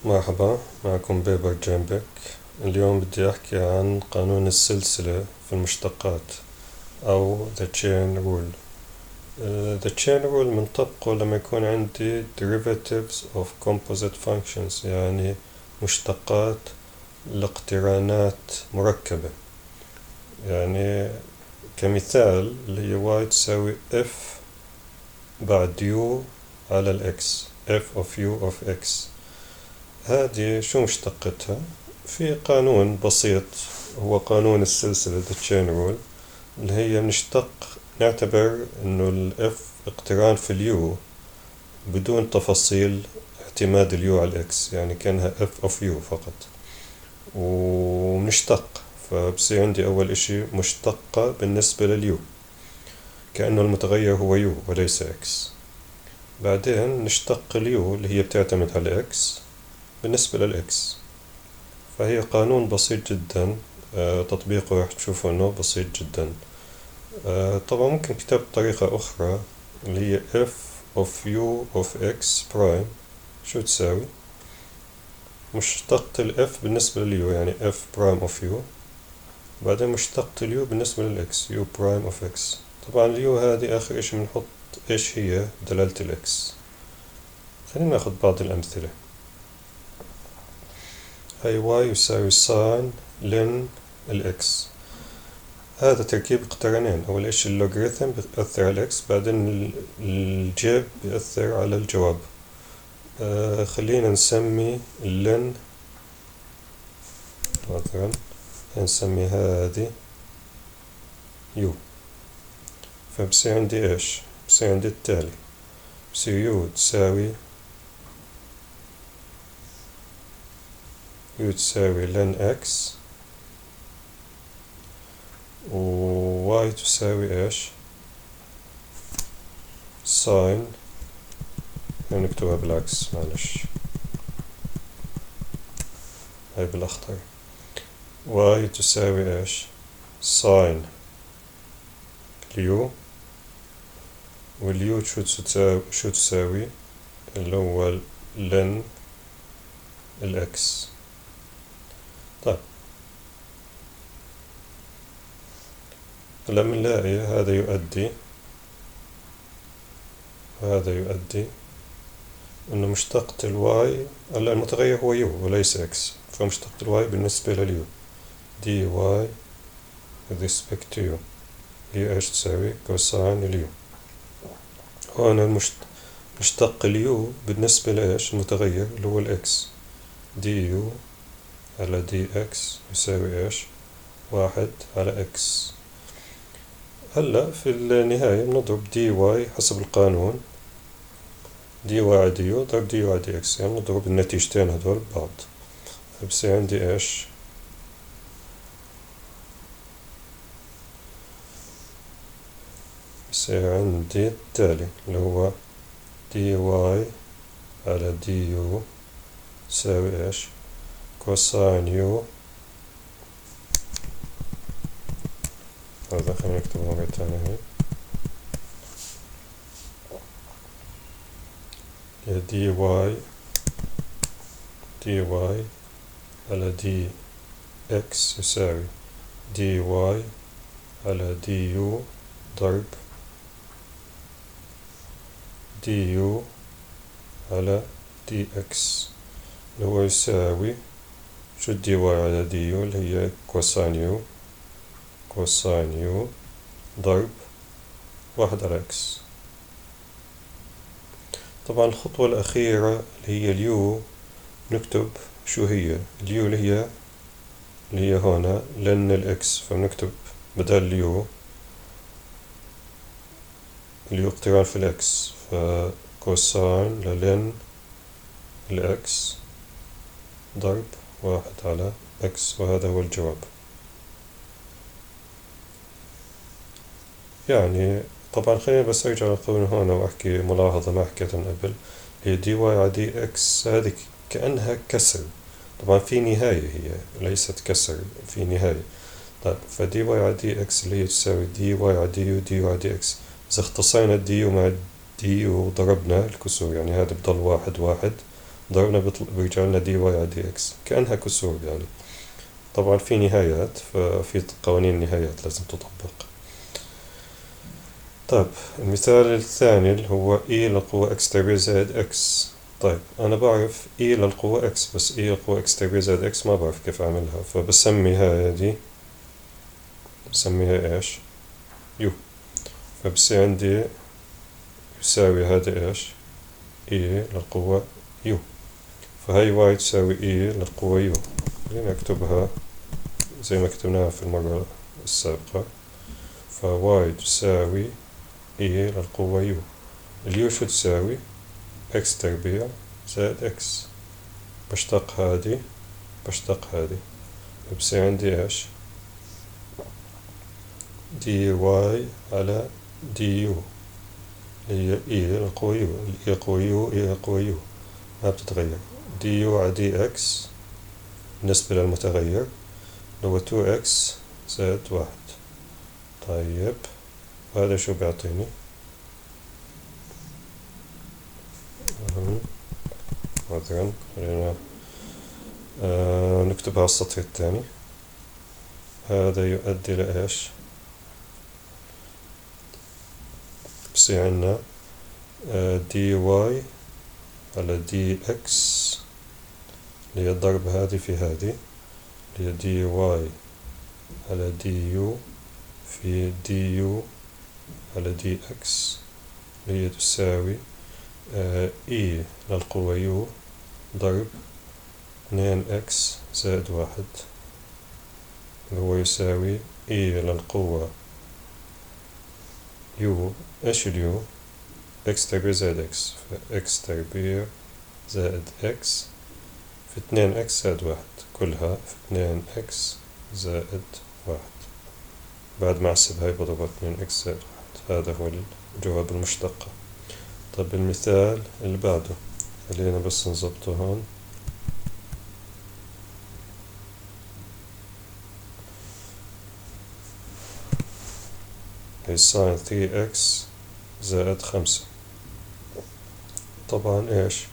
مرحبا، معكم بيبر جنبك. اليوم بدي أحكي عن قانون السلسلة في المشتقات أو the chain rule. The chain rule منطبقه لما يكون عندي derivatives of composite functions، يعني مشتقات لاقترانات مركبة. يعني كمثال اللي هي y تساوي f بعد u على الx، f of u of x. هذه شو مشتقتها؟ في قانون بسيط هو قانون السلسلة the chain rule، اللي هي نشتق، نعتبر انه ال f اقتران في اليو بدون تفاصيل اعتماد اليو على الاكس، يعني كانها f of u فقط، ونشتق. فبصير عندي اول اشي مشتقة بالنسبة لليو، كأنه المتغير هو يو وليس اكس. بعدين نشتق اليو اللي هي بتعتمد على اكس بالنسبة للإكس. فهي قانون بسيط جدا، تطبيقه راح تشوفوا إنه بسيط جدا. طبعا ممكن كتابة بطريقة أخرى اللي هي f of u of x prime شو تساوي؟ مشتقة ال f بالنسبة لليو، يعني f prime of u، بعدين مشتقة اليو بالنسبة للإكس u prime of x. طبعا اليو هذه آخر إشي بنحط إيش هي دلالة الإكس. خلينا ناخد بعض الأمثلة. هاي y يساوي ساين لن الإكس. هذا تركيب اقترانين، أول إشي اللوغاريتم بيأثر على الإكس، بعدين الجيب بيأثر على الجواب. خلينا نسمي اللن مثلا، نسمي هذه يو. فبصير عندي إيش؟ بصير عندي التالي، بصير يو تساوي لن إكس، و y تساوي إيش؟ ساين، نكتبها بالعكس معلش، هاي بالأخضر. y تساوي إيش؟ ساين اليو، واليو شو تساوي؟ اللي هو لن الإكس. طيب هلا بنلاقي هذا يؤدي إنه مشتقة الواي، هلا المتغير هو يو وليس إكس، فمشتقة الواي بالنسبة لليو دي واي with respect to u هي إيش تساوي؟ كوساين اليو. هون مشتق اليو بالنسبة لإيش؟ المتغير اللي هو الإكس، دي يو على دي إكس يساوي إيش؟ 1 على إكس. هلا في النهاية بنضرب دي واي حسب القانون، دي واي على دي يو ضرب دي يو على دي إكس، يعني نضرب النتيجتين هدول ببعض. فبصير عندي إيش؟ بصير عندي التالي اللي هو دي واي على دي يو تساوي إيش؟ كوساين يو. هذا خلينا نكتبه مرة تانية، هي دي واي على دي إكس يساوي دي واي على دي يو ضرب دي يو على دي إكس، اللي هو يساوي شو دي واي على دي يو اللي هي كوساين يو ضرب 1 على إكس. طبعا الخطوة الأخيرة اللي هي اليو، نكتب شو هي اليو اللي هي هنا لن الإكس، فبنكتب بدل اليو اقتران في الإكس، فكوساين للن الإكس ضرب 1 على إكس، وهذا هو الجواب. يعني طبعا خلينا بس أرجع للقانون هنا وأحكي ملاحظة ما حكيت من قبل، هي دي واي على دي إكس هذه كأنها كسر، طبعا في نهاية، هي ليست كسر، في نهاية. طيب فدي واي على دي إكس اللي هي تساوي دي واي على دي يو دي واي على دي إكس، إذا اختصينا الدي يو مع دي يو وضربنا الكسور، يعني هذا بضل 1 1، ضربنا بيرجع لنا دي واي على دي اكس، كأنها كسور يعني. طبعا في نهايات، ففي قوانين النهايات لازم تطبق. طيب المثال الثاني اللي هو e للقوة x تربيع زائد x. طيب أنا بعرف e للقوة x، بس e للقوة x تربيع زائد x ما بعرف كيف أعملها، فبسمي هذه بسميها إيش؟ u. فبصير عندي يساوي هذا إيش؟ e للقوة u. فهي y تساوي e للقوة u. خلينا أكتبها زي ما كتبناها في المرة السابقة. فy تساوي e للقوة u. اليو شو تساوي؟ x تربيع زائد x. بشتق هذه بصير عندي ايش؟ دي واي على دي يو اللي هي اي للقوة يو، اي قوة يو اي قوة يو ما بتتغير. دي يو على دي اكس بالنسبة للمتغير اللي هو 2 اكس زائد 1. طيب هذا شو بيعطيني؟ مثلا خلينا نكتبها على السطر الثاني. هذا يؤدي لإيش؟ بصير عنا دي واي على دي اكس اللي هي الضرب هذه في هذه اللي هي دي واي على دي يو في دي يو على دي اكس اللي هي تساوي اي للقوة يو ضرب 2 اكس زائد 1 اللي هو يساوي اي للقوة يو. ايش اليو؟ اكس تربيع زائد اكس، فاكس تربيع زائد اكس في 2 اكس زائد 1 كلها في 2 اكس زائد 1. بعد ما احسب هاي بضرب 2 اكس زائد 1. هذا هو الجواب المشتقة. طب المثال اللي بعده خلينا بس نظبطه هون. هي ساين 3 اكس زائد 5. طبعا ايش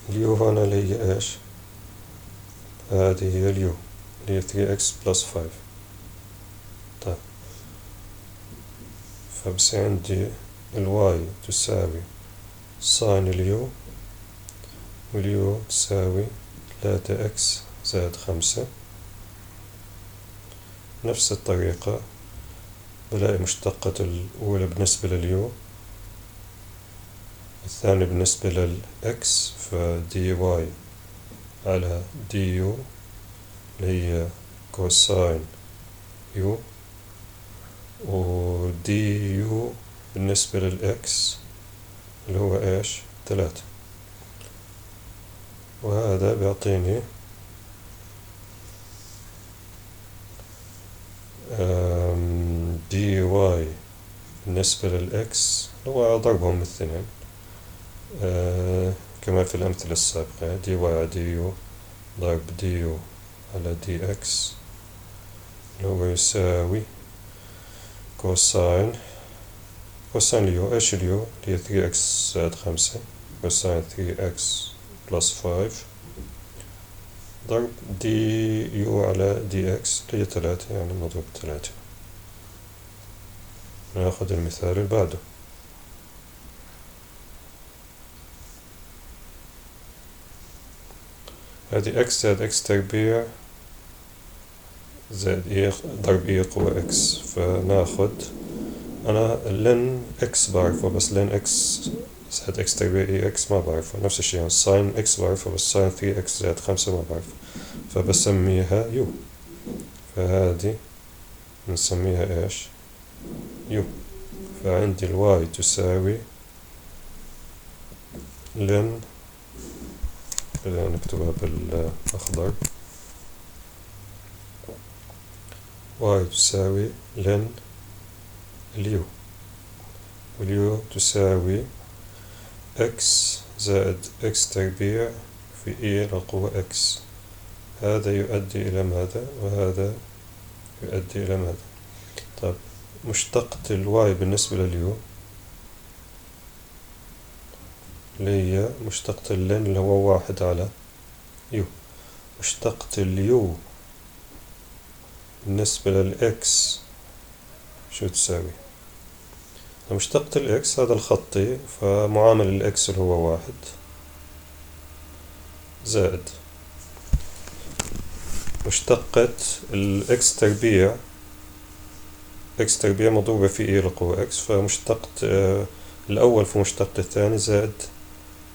اليو هنا اللي هي ايش؟ هذه هي اليو اللي هي 3x بلس 5. طيب فبصير عندي الواي تساوي ساين اليو، واليو تساوي 3x زائد 5. نفس الطريقة بلاقي مشتقة الأولى بالنسبة لليو، الثاني بالنسبة للإكس، فدي واي على دي يو اللي هي كوساين يو، ودي يو بالنسبة للإكس اللي هو إيش؟ 3. وهذا بيعطيني دي واي بالنسبة للإكس اللي هو ضربهم الاثنين كما في الأمثلة السابقة، دي واي على دي يو ضرب دي يو على دي إكس اللي هو يساوي كوساين اليو. إيش اليو؟ اللي هي 3x زائد 5 كوساين 3x بلس 5 ضرب دي يو على دي إكس اللي هي 3 يعني مضروب 3. ناخذ المثال اللي بعده. هذه x زائد x تربيع زائد إيه ضرب إيه قوة x. فناخذ أنا لن x بعرفه، بس لن x زائد x تربيع إيه x ما بعرفه. نفس الشيء يعني ساين x بعرفه، بس ساين 3x زائد 5 ما بعرفه، فبسميها u. فهذه بنسميها إيش؟ u. فعندي الواي تساوي لن، خلينا نكتبها بالأخضر، واي تساوي لن اليو، واليو تساوي اكس زائد اكس تربيع في اي للقوة اكس. هذا يؤدي إلى ماذا؟ وهذا يؤدي إلى ماذا؟ طيب مشتقة الواي بالنسبة لليو اللي هي مشتقة اللين اللي هو 1 على يو. مشتقة اليو بالنسبة للإكس شو تساوي؟ مشتقة الإكس هذا الخطي، فمعامل الإكس اللي هو 1 زائد مشتقة الإكس تربيع، إكس تربيع مضروبة في إي لقوة إكس، فمشتقة الأول في مشتقة الثاني زائد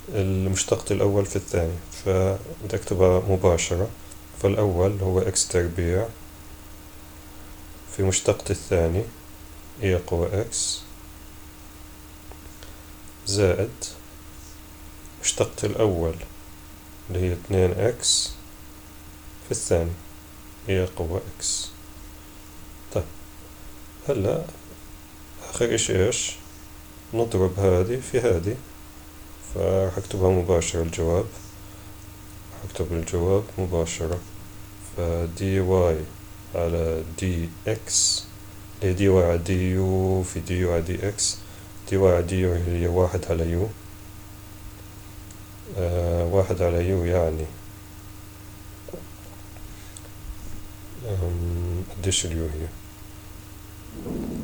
المشتقة الأول في الثاني، فبدي أكتبها مباشرة. فالأول هو إكس تربيع في مشتقة الثاني إي قوة إكس زائد مشتقة الأول اللي هي 2 إكس في الثاني إي قوة إكس. طيب هلا آخر إشي إيش؟ نضرب هذه في هذه، فراح أكتبها مباشرة الجواب، أكتب الجواب مباشرة. فدي واي على دي إكس، هي دي واي على دي يو في دي يو على دي إكس. دي واي على دي يو هي 1 على يو، 1 على يو يعني قديش اليو هي؟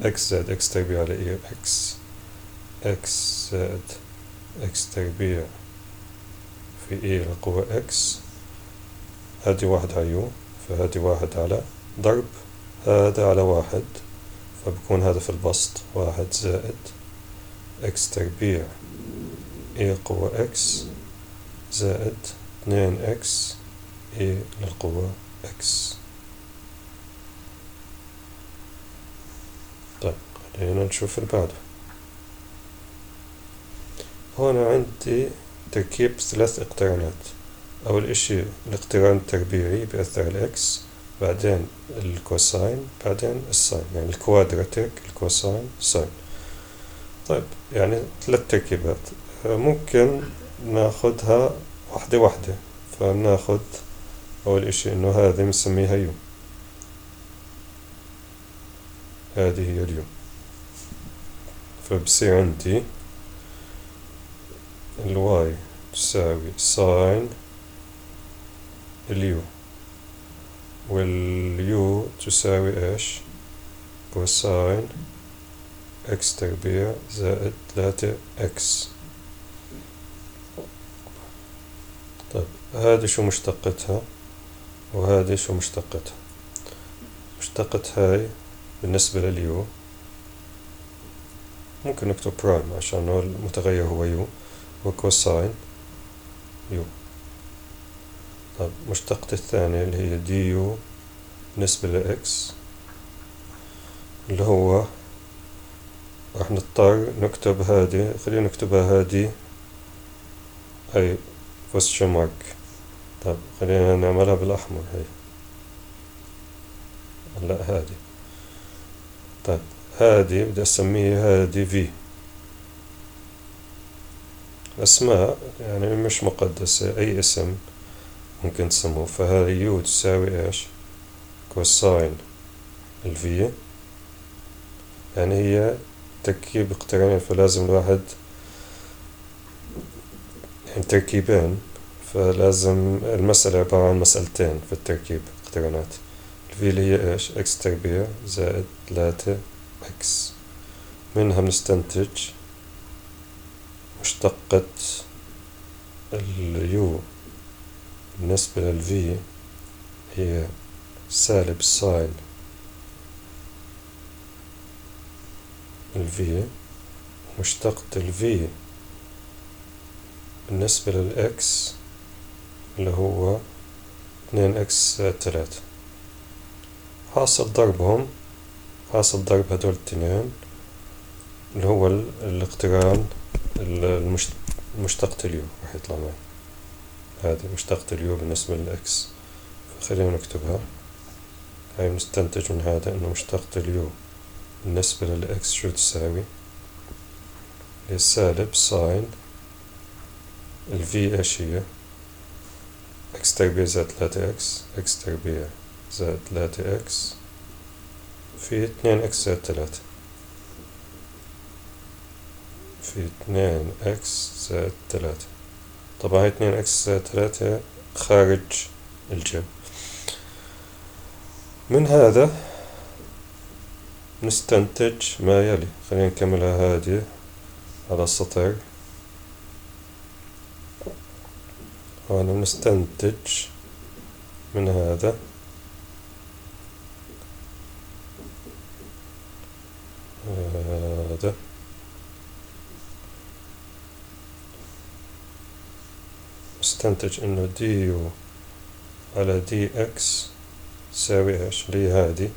إكس زائد إكس تربيع على إي إكس، إكس زائد إكس تربيع في إي لقوة إكس. هذه 1 على يو، فهذه 1 على ضرب هذا على 1، فبكون هذا في البسط 1 زائد إكس تربيع إي قوة إكس زائد 2 إكس إي للقوة إكس. طيب خلينا نشوف اللي بعده. هون عندي تركيب 3 اقترانات. أول إشي الاقتران التربيعي بأثر الإكس، بعدين الكوساين، بعدين الساين، يعني الكوادراتيك الكوساين ساين. طيب يعني 3 تركيبات، ممكن ناخدها واحدة واحدة. فبناخد أول إشي إنه هذه بنسميها يو، هذه هي اليو، فبصير عندي الواي تساوي ساين اليو، واليو تساوي إيش؟ كوساين إكس تربيع زائد 3 إكس. طيب هذه شو مشتقتها وهذه شو مشتقتها؟ مشتقة هاي بالنسبة لليو ممكن نكتب برايم عشان المتغير هو يو، وكوساين يو. طيب مشتقة الثانية اللي هي دي يو بالنسبة لإكس، اللي هو راح نضطر نكتب هذه، خلينا نكتبها هذه هاي question mark. طيب خلينا نعملها بالأحمر هاي، لا هذه. طيب هذه بدي أسميها هذه في. أسماء يعني مش مقدسة، أي اسم ممكن تسموه. فهذه يو تساوي إيش؟ كوساين الفي، يعني هي تركيب اقترانين، فلازم الواحد يعني تركيبين، فلازم المسألة عبارة عن مسألتين في التركيب اقترانات. الفي اللي هي إيش؟ إكس تربيع زائد 3 إكس. منها بنستنتج مشتقة اليو بالنسبة للفي هي سالب ساين الفي، مشتقة الفي بالنسبة للإكس اللي هو 2 إكس زائد 3. حاصل ضربهم، حاصل ضرب هدول التنين اللي هو الاقتران مشتقة اليو راح يطلع معي. هذه مشتقة اليو بالنسبة للإكس، فخلينا نكتبها. هاي بنستنتج من هذا إنه مشتقة اليو بالنسبة للإكس شو تساوي؟ هي سالب ساين الفي إيش هي؟ إكس تربيع زائد 3 إكس، إكس تربيع زائد 3 إكس في 2 إكس زائد 3 في في 2x زائد 3. طبعا هاي 2x زائد 3 خارج الجمع. من هذا نستنتج ما يلي. خلينا نكملها هذه على السطر. وأنا نستنتج من هذا نستنتج إنه دي يو على دي إكس تساوي إيش؟ اللي هي هذه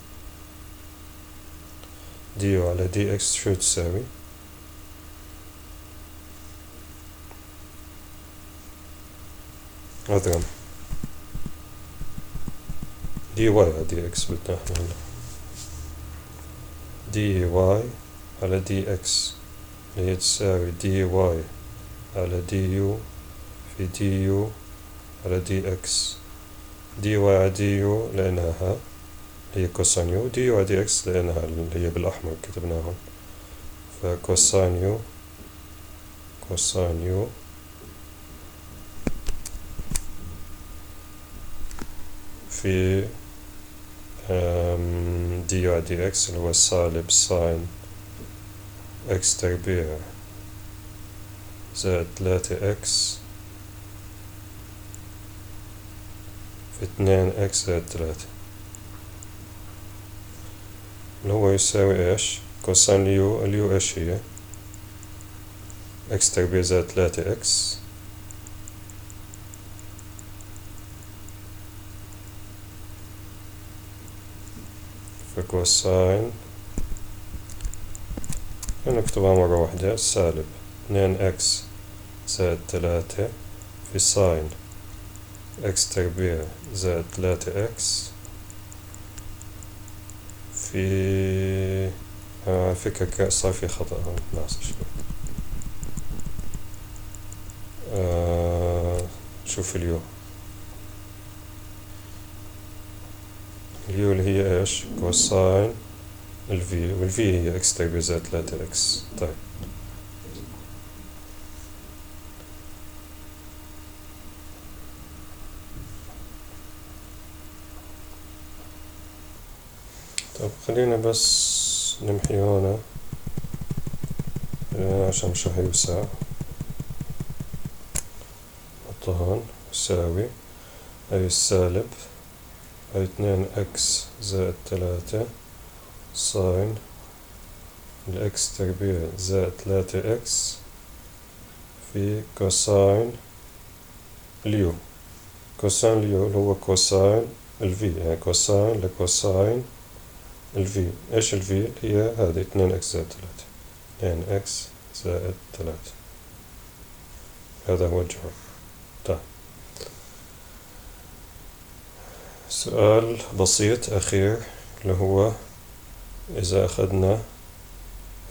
دي يو على دي إكس شو تساوي؟ أضرب دي واي على دي إكس بدنا إحنا هلا دي واي على دي إكس اللي هي تساوي دي واي على دي يو في دي يو على دي إكس. دي واي على دي يو لأنها ها هي كوساين يو، دي يو على دي إكس لأنها اللي هي بالأحمر كتبناهم، فكوساين يو كوساين يو في دي يو على دي إكس اللي هو سالب ساين إكس تربيع زائد 3x في 2x زائد 3 اللي هو يساوي إيش؟ كوساين اليو إيش هي؟ x تربيع زائد 3x فكوساين نكتبها مرة واحدة سالب 2x زائد 3 في ساين x تربيع زائد 3x في فكرة صار في خطأ هون ناقص شوي. شوف اليو اللي هي ايش؟ كوساين الفي، والفي هي x تربيع زائد 3x. طيب خلينا بس نمحي هنا عشان مش راح يوسع. نحطه هون يساوي هاي السالب هاي 2x زائد 3 ساين الإكس تربيع زائد 3x في كوساين اليو. كوساين اليو اللي هو كوساين الفي، يعني كوساين لكوساين الفي. ايش الفي؟ هي هذه 2x زائد 3 2x زائد 3. هذا هو الجواب. طيب سؤال بسيط أخير اللي هو إذا أخذنا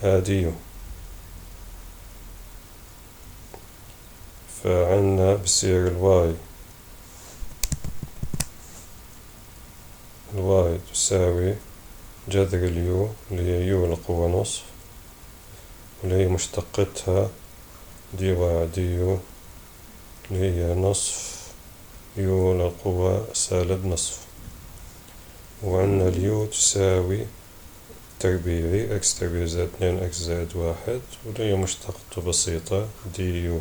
هذه فعنا بصير الواي تساوي جذر اليو اللي هي يو للقوة نصف، واللي هي مشتقتها دي واي دي يو اللي هي نصف يو للقوة سالب نصف. وعندنا اليو تساوي تربيعي x تربيع زائد 2x زائد 1 واللي هي مشتقته بسيطة دي يو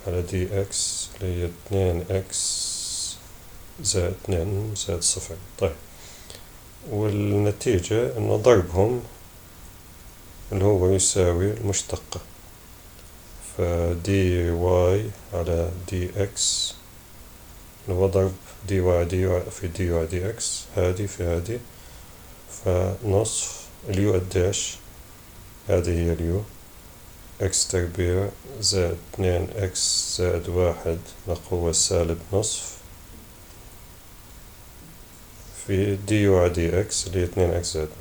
على دي x اللي هي 2x زائد 2 زائد 0. طيب والنتيجة إنه ضربهم اللي هو يساوي المشتقة، فدي واي على دي اكس اللي هو ضرب دي واي في دي واي دي اكس هذه في هذه، فنصف اليو قديش؟ هذه هي اليو اكس تربيع زائد 2 اكس زائد 1 لقوة سالب نصف في دي يو على دي اكس اللي هي 2 اكس زائد 1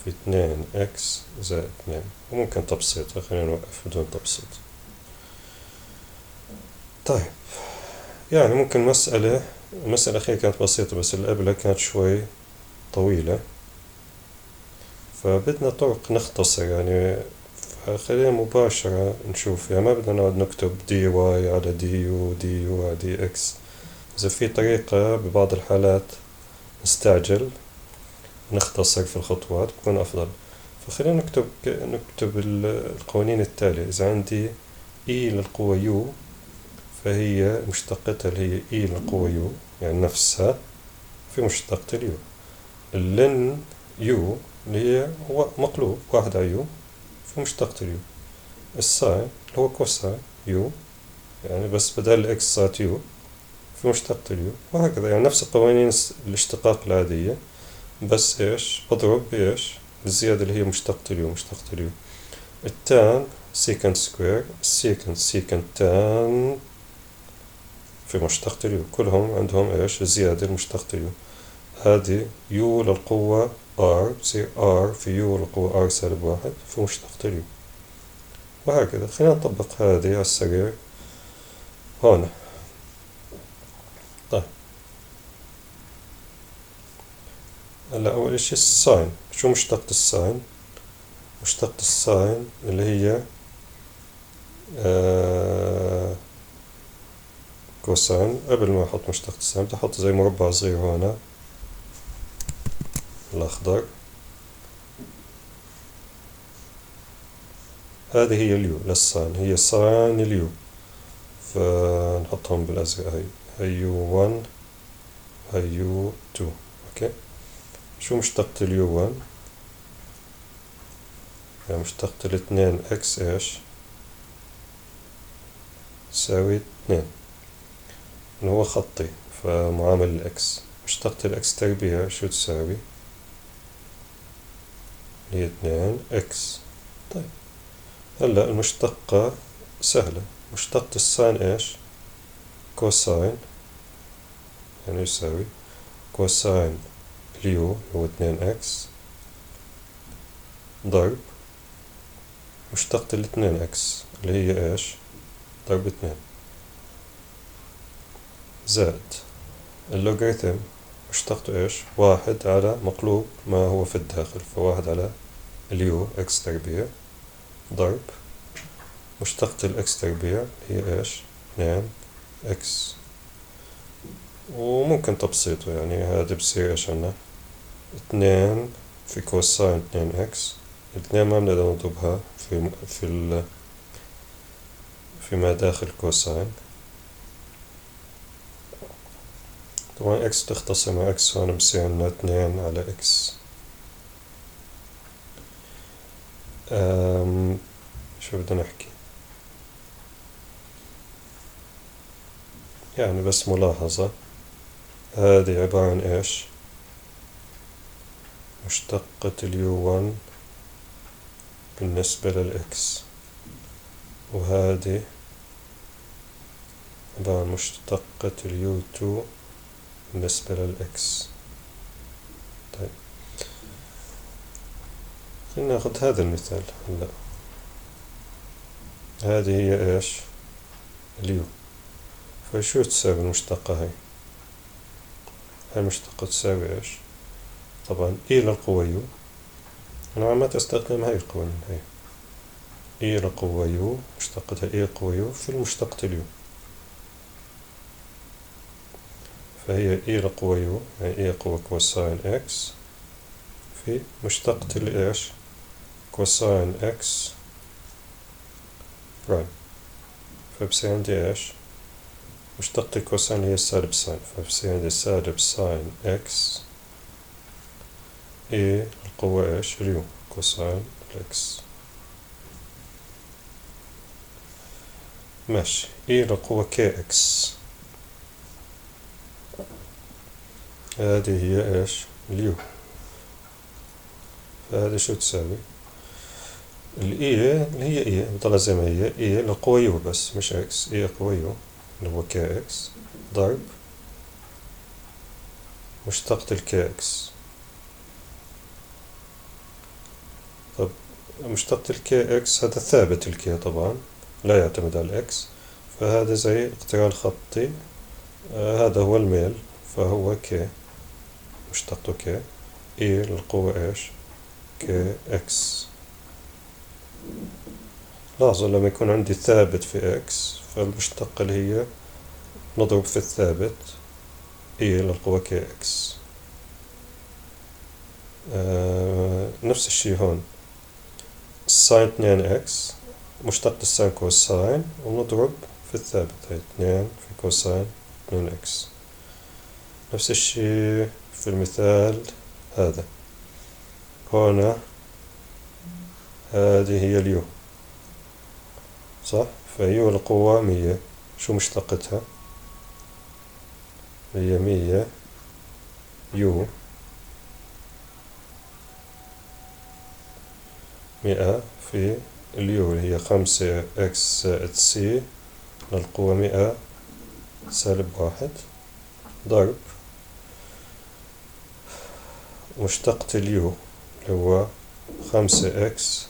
في 2 اكس زائد 2. وممكن تبسيط، خلينا نوقف بدون تبسيط. طيب يعني ممكن المسألة الأخيرة كانت بسيطة بس اللي قبلها كانت شوي طويلة، فبدنا طرق نختصر يعني. فخلينا مباشرة نشوف، يعني ما بدنا نقعد نكتب دي واي على دي يو دي يو على دي اكس. إذا في طريقة ببعض الحالات نستعجل نختصر في الخطوات بكون أفضل. فخلينا نكتب القوانين التالية. إذا عندي إي للقوة يو، فهي مشتقتها اللي هي إي للقوة يو، يعني نفسها في مشتقة اليو. اللن يو اللي هي هو مقلوب واحد على يو في مشتقة اليو. الساين اللي هو كوساين يو، يعني بس بدل الإكس صارت يو في مشتقة اليو، وهكذا. يعني نفس قوانين الاشتقاق العادية، بس إيش بضرب بإيش بالزيادة اللي هي مشتقة اليو. التان سيكنت سكوير، السيكنت سيكنت تان في مشتقة اليو، كلهم عندهم إيش زيادة لمشتقة اليو. هذه يو للقوة ار بصير ار في يو للقوة ار سالب واحد في مشتقة اليو، وهكذا. خلينا نطبق هذه على السريع هون. طيب هلا أول إشي الساين. شو مشتقة الساين؟ مشتقة الساين اللي هي كوساين. قبل ما أحط مشتقة الساين بدي أحط زي مربع صغير هنا الأخضر. هذه هي اليو للساين، هي ساين اليو، فنحطهم بالأزرق. هي يو 1 هي يو 2. أوكي. شو مشتقة اليو 1؟ يعني مشتقة الاثنين اكس ايش تساوي 2، اللي هو خطي فمعامل الاكس. مشتقة الاكس تربيع شو تساوي؟ هي 2 اكس. طيب هلا المشتقة سهلة. مشتقة الساين ايش؟ كوساين، يعني يساوي كوساين اليو هو 2 اكس ضرب مشتقة الاثنين اكس اللي هي ايش ضرب 2 زائد اللوغاريتم مشتقته ايش واحد على مقلوب ما هو في الداخل، فواحد على اليو اكس تربيع ضرب مشتقة الاكس تربيع هي ايش 2 اكس. وممكن تبسيطه، يعني هذا بصير ايش عنا 2 في كوساين 2 اكس. الاثنين ما بنقدر نضربها فيما داخل كوساين. طبعا اكس تختصر مع اكس، هون بصير عنا 2 على اكس. شو بدنا نحكي، يعني بس ملاحظة، هذه عبارة عن ايش مشتقة اليو 1 بالنسبة للإكس، وهذه عبارة عن مشتقة اليو 2 بالنسبة للإكس. طيب خلينا ناخد هذا المثال هلا. هذه هي ايش اليو، فشو تساوي المشتقة هاي؟ هاي المشتقة تساوي ايش؟ طبعا اي للقوة يو، أنا عم أستخدم هاي القوانين. هاي اي للقوة يو مشتقتها اي للقوة يو في المشتقة اليو، فهي اي للقوة يو يعني اي للقوة كوساين اكس في مشتقة الايش كوساين اكس برايم. فبصير عندي ايش مشتقة الكوساين هي السالب ساين، فبصير عندي سالب ساين اكس اي القوة ايش اليو كوساين الاكس. ماشي. اي للقوة كي اكس، هذه هي ايش اليو، فهذه شو تساوي الاي اللي هي اي بتطلع زي ما هي اي للقوة يو بس مش اكس، اي للقوة يو اللي هو كي اكس ضرب مشتقة الكي اكس. طب مشتقة الكي اكس هذا ثابت الكي طبعا لا يعتمد على الاكس، فهذا زي اقتران خطي. هذا هو الميل، فهو كي مشتقته كي اي للقوة ايش كي اكس. لاحظوا لما يكون عندي ثابت في إكس فالمشتقة اللي هي نضرب في الثابت إي للقوة كي إكس. نفس الشي هون، ساين 2 إكس مشتقة الساين كوساين ونضرب في الثابت، هاي 2 في كوساين 2 إكس. نفس الشي في المثال هذا، هنا هذه هي اليو صح؟ فيو القوة 100، شو مشتقتها؟ هي 100 يو، 100 في اليو اللي هي 5 إكس زائد سي للقوة 100 سالب 1 ضرب مشتقة اليو اللي هو 5 إكس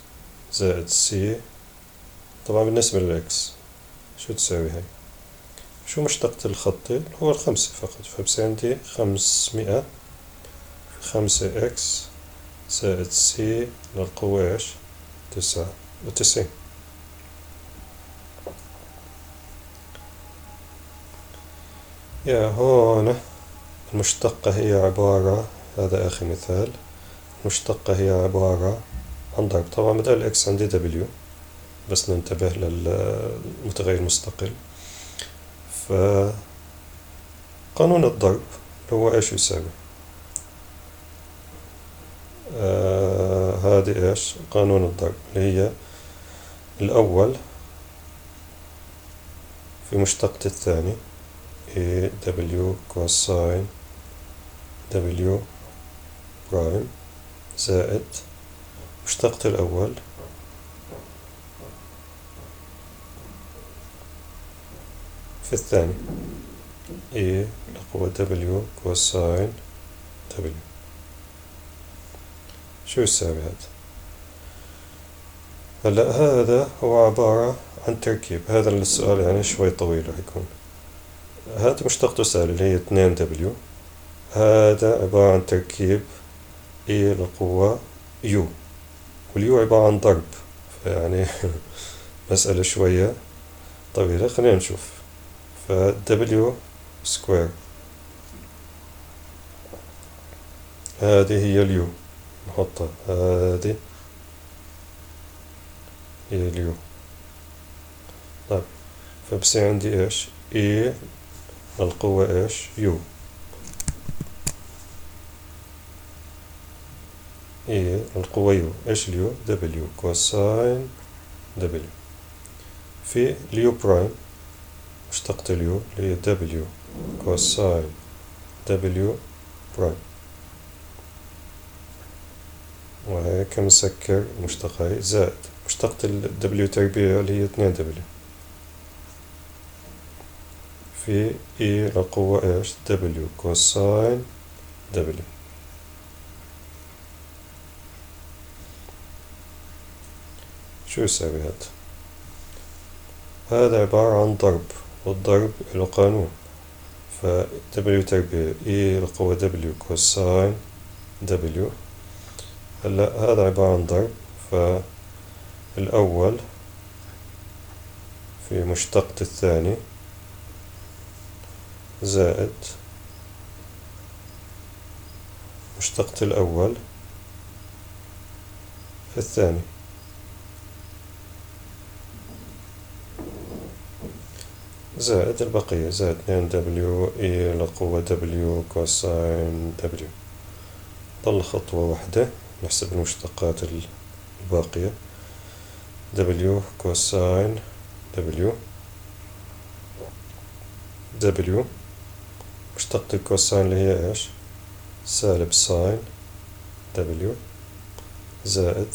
زائد سي. طبعا بالنسبة للإكس شو تساوي هاي؟ شو مشتقة الخطي؟ هو الخمسة فقط، فبصير عندي 500 في 5 إكس زائد سي للقوة إيش؟ 99. يا هون المشتقة هي عبارة، هذا آخر مثال، المشتقة هي عبارة عن ضرب، طبعا بدل الإكس عندي دبليو بس ننتبه للمتغير المستقل. فقانون الضرب هو إيش يساوي؟ هذه إيش؟ قانون الضرب اللي هي الأول في مشتقة الثاني A W كوساين W برايم زائد مشتقة الأول في الثاني A لقوة W كوساين W. شو يساوي هذا؟ هلا هذا هو عبارة عن تركيب، هذا السؤال يعني شوي طويل راح يكون. هذا مشتقته سهلة اللي هي 2 W، هذا عبارة عن تركيب E للقوة U، واليو عبارة عن ضرب، فيعني مسألة شوية طويلة. خلينا نشوف. W سكوير هذه هي اليو، نحطها هذه هي اليو. طيب فبصير عندي ايش؟ E للقوة ايش؟ U، E للقوة U، ايش اليو؟ W كوساين W في اليو برايم مشتقة اليو اللي هي W كوساين W برايم، وهيك مسكر المشتقة هاي زائد مشتقة ال W تربيع اللي هي 2 W في E للقوة ايش؟ W كوساين W. شو يساوي هذا؟ هذا عبارة عن ضرب، والضرب له قانون، ف W تربيع E لقوة W كوساين W. هلا هذا عبارة عن ضرب، فالأول في مشتقة الثاني زائد مشتقة الأول في الثاني زائد البقية، زائد 2 W E لقوة W كوساين W. ضل خطوة واحدة نحسب المشتقات الباقية. W كوساين W W مشتقة الكوساين اللي هي ايش؟ سالب ساين W زائد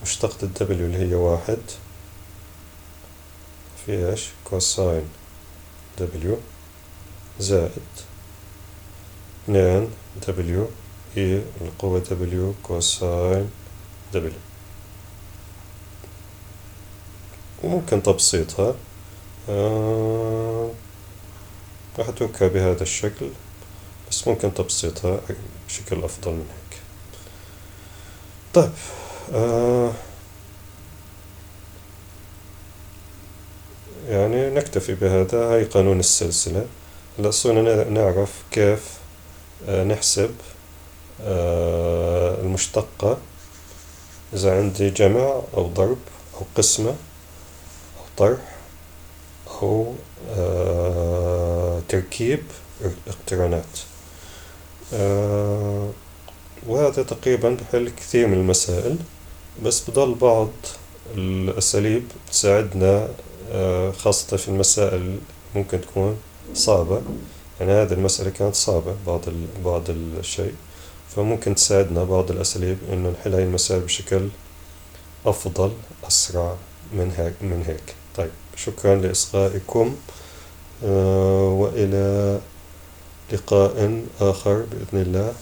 مشتقة ال W اللي هي 1 في ايش؟ كوساين W زائد 2 W E القوة W كوساين W. وممكن تبسيطها، راح أتركها بهذا الشكل، بس ممكن تبسيطها بشكل أفضل من هيك. طيب يعني نكتفي بهذا. هاي قانون السلسلة. هلا صرنا نعرف كيف نحسب المشتقة إذا عندي جمع أو ضرب أو قسمة أو طرح أو تركيب اقترانات. وهذا تقريبا بحل كثير من المسائل، بس بضل بعض الأساليب تساعدنا خاصة في المسائل ممكن تكون صعبة. يعني هذه المسألة كانت صعبة بعض الشيء، فممكن تساعدنا بعض الأساليب إنه نحل هاي المسائل بشكل أفضل أسرع من هيك. طيب، شكرا لإصغائكم، وإلى لقاء آخر بإذن الله.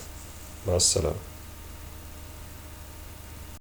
مع السلامة.